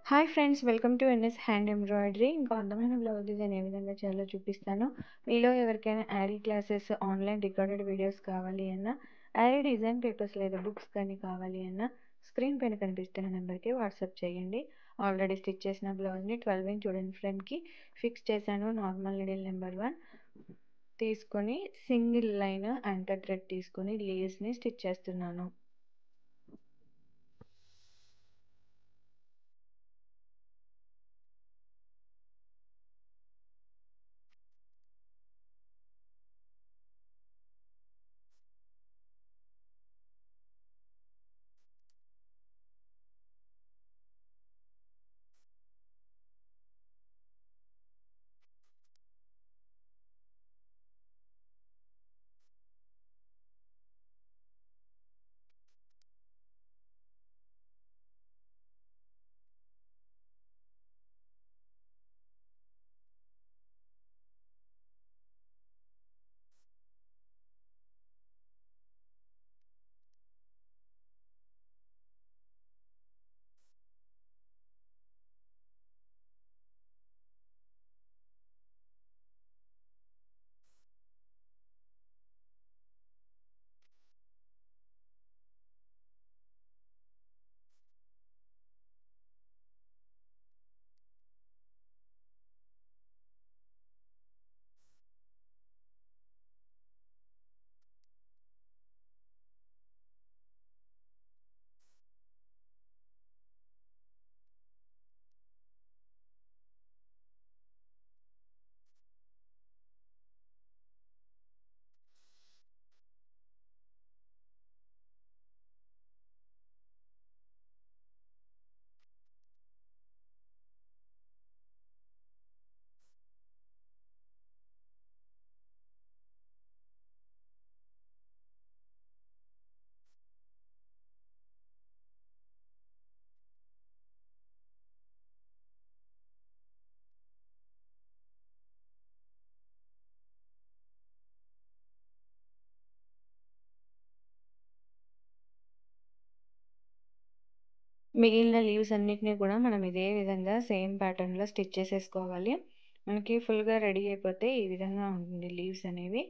Hi friends, welcome to N S hand embroidery. ఇంకా అందమైన blouse design ఏ విధంగా చేయాలో చూపిస్తాను. మీలో ఎవరికైనా Yaari classes, online recorded videos కావాలి అన్నా, యారీ డిజైన్ పేపర్స్ లేదా బుక్స్ కానీ కావాలి అన్నా స్క్రీన్ పైన కనిపిస్తున్న నెంబర్కి వాట్సాప్ చేయండి. ఆల్రెడీ స్టిచ్ చేసిన బ్లౌజ్ని 12 ఇంచ్ చూడండి ఫ్రేమ్కి ఫిక్స్ చేశాను. నార్మల్ నీడిల్ నెంబర్ 1 తీసుకొని సింగిల్ లైన్ యాంకర్ థ్రెడ్ తీసుకొని లీవ్స్ని స్టిచ్ చేస్తున్నాను. మిగిలిన లీవ్స్ అన్నిటిని కూడా మనం ఇదే విధంగా సేమ్ ప్యాటర్న్లో స్టిచ్ చేసేసుకోవాలి. మనకి ఫుల్గా రెడీ అయిపోతే ఈ విధంగా ఉంటుంది లీవ్స్ అనేవి.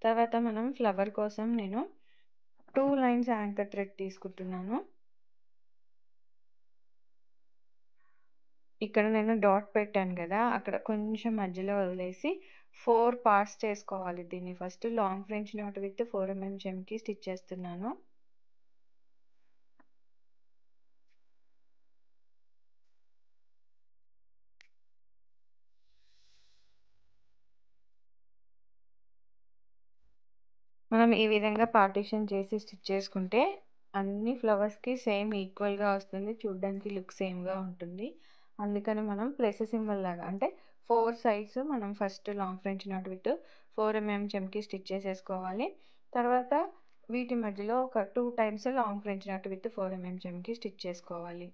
తర్వాత మనం ఫ్లవర్ కోసం నేను 2 లైన్స్ యాంకర్ థ్రెడ్ తీసుకుంటున్నాను. ఇక్కడ నేను డాట్ పెట్టాను కదా, అక్కడ కొంచెం మధ్యలో వదిలేసి 4 పార్ట్స్ చేసుకోవాలి. దీన్ని first long French knot with 4 mm చెమ్కి స్టిచ్ చేస్తున్నాను. మనం ఈ విధంగా పార్టీషన్ చేసి స్టిచ్ చేసుకుంటే అన్ని ఫ్లవర్స్కి సేమ్ ఈక్వల్గా వస్తుంది, చూడడానికి లుక్ సేమ్గా ఉంటుంది. అందుకని మనం ప్లస్ సింబల్ లాగా అంటే 4 సైడ్స్ మనం first long French knot with 4 mm చెమ్కి స్టిచ్ చేసేసుకోవాలి. తర్వాత వీటి మధ్యలో ఒక 2 times long French knot with 4 mm చెమ్కి స్టిచ్ చేసుకోవాలి.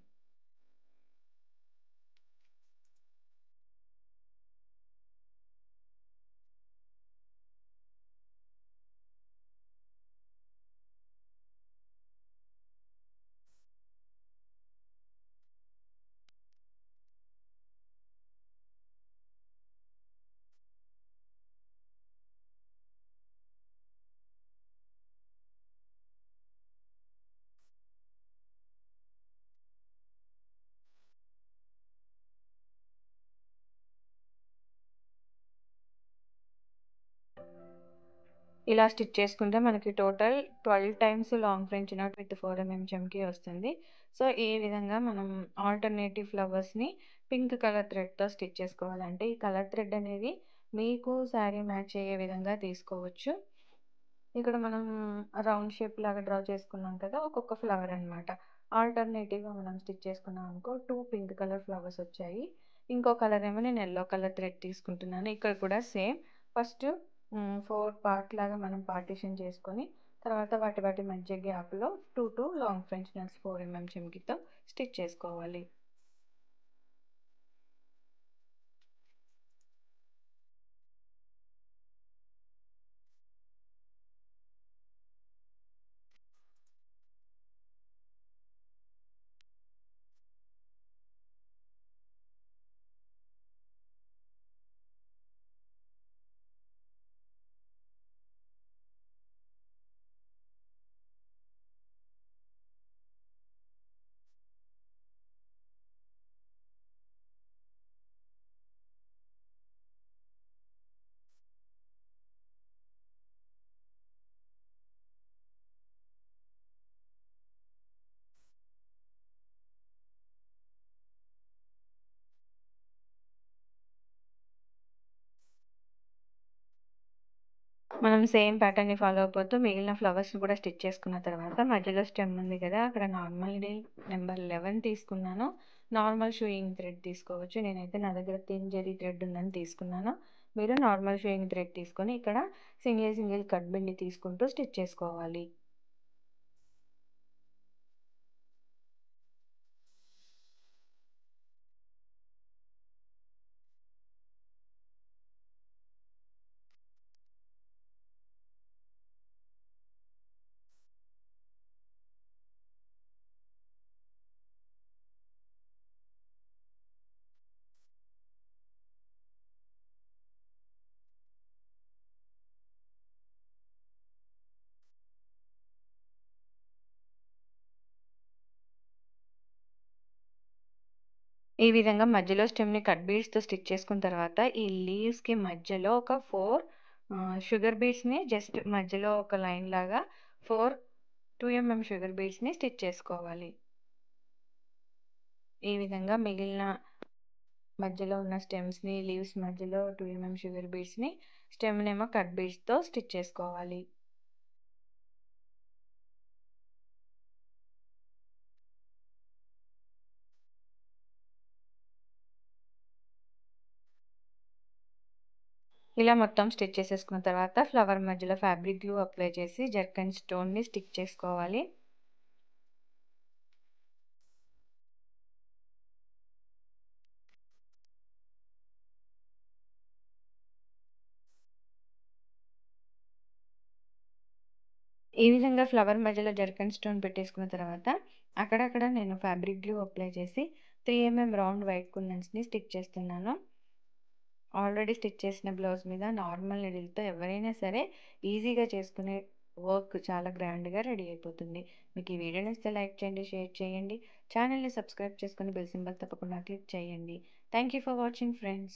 ఇలా స్టిచ్ చేసుకుంటే మనకి total 12 times long French knot with 4 mm చెమ్కి వస్తుంది. సో ఈ విధంగా మనం ఆల్టర్నేటివ్ ఫ్లవర్స్ని పింక్ కలర్ థ్రెడ్తో స్టిచ్ చేసుకోవాలంటే ఈ కలర్ థ్రెడ్ అనేది మీకు శారీ మ్యాచ్ అయ్యే విధంగా తీసుకోవచ్చు. ఇక్కడ మనం రౌండ్ షేప్ లాగా డ్రా చేసుకున్నాం కదా, ఒక్కొక్క ఫ్లవర్ అనమాట. ఆల్టర్నేటివ్గా మనం స్టిచ్ చేసుకున్నాం అనుకో 2 పింక్ కలర్ ఫ్లవర్స్ వచ్చాయి. ఇంకో కలర్ ఏమో నేను ఎల్లో కలర్ థ్రెడ్ తీసుకుంటున్నాను. ఇక్కడ కూడా సేమ్ ఫస్ట్ 4 పార్ట్ లాగా మనం పార్టీషన్ చేసుకొని తర్వాత వాటి వాటి మధ్య గ్యాప్లో 2 లాంగ్ ఫ్రెంచ్ నట్స్ 4 mm చెమ్కితో స్టిచ్ చేసుకోవాలి. మనం సేమ్ ప్యాటర్న్‌ని ఫాలో అయిపోతూ మిగిలిన ఫ్లవర్స్‌ని కూడా స్టిచ్ చేసుకున్న తర్వాత మధ్యలో స్టెమ్ ఉంది కదా! అక్కడ నార్మల్ నీడిల్ నంబర్ 11 తీసుకున్నాను. నార్మల్ షూయింగ్ థ్రెడ్ తీసుకోవచ్చు. నేనైతే నా దగ్గర థిన్ జెరీ థ్రెడ్ ఉందని తీసుకున్నాను. మీరు నార్మల్ షూయింగ్ థ్రెడ్ తీసుకొని ఇక్కడ సింగిల్ సింగిల్ కట్ బిండి తీసుకుంటూ స్టిచ్ చేసుకోవాలి. ఈ విధంగా మధ్యలో స్టెమ్‌ని కట్ బీడ్స్‌తో స్టిచ్ చేసుకున్న తర్వాత, ఈ లీవ్స్‌కి మధ్యలో ఒక 4 షుగర్ బీడ్స్‌ని జస్ట్ మధ్యలో ఒక లైన్ లాగా 2 షుగర్ బీడ్స్‌ని స్టిచ్ చేసుకోవాలి. ఈ విధంగా మిగిలిన మధ్యలో ఉన్న స్టెమ్స్‌ని, లీవ్స్ మధ్యలో 2 షుగర్ బీడ్స్‌ని, స్టెమ్‌నేమో కట్ బీడ్స్‌తో స్టిచ్ చేసుకోవాలి. ఇలా మొత్తం స్టిచ్ చేసేసుకున్న తర్వాత ఫ్లవర్ మధ్యలో ఫ్యాబ్రిక్ గ్లూ అప్లై చేసి జర్కన్ స్టోన్‌ని స్టిక్ చేసుకోవాలి. ఈ విధంగా ఫ్లవర్ మధ్యలో జర్కన్ స్టోన్ పెట్టేసుకున్న తర్వాత, అక్కడక్కడ నేను ఫ్యాబ్రిక్ గ్లూ అప్లై చేసి 3 రౌండ్ వైట్ కుందన్స్‌ని స్టిక్ చేస్తున్నాను. ఆల్రెడీ స్టిచ్ చేసిన బ్లౌజ్ మీద నార్మల్ నీడిల్‌తో ఎవరైనా సరే ఈజీగా చేసుకునే వర్క్ చాలా గ్రాండ్‌గా రెడీ అయిపోతుంది. మీకు ఈ వీడియో నచ్చితే లైక్ చేయండి, షేర్ చేయండి. ఛానెల్‌ని సబ్స్క్రైబ్ చేసుకొని బెల్ సింబల్ తప్పకుండా క్లిక్ చేయండి. Thank you for watching friends.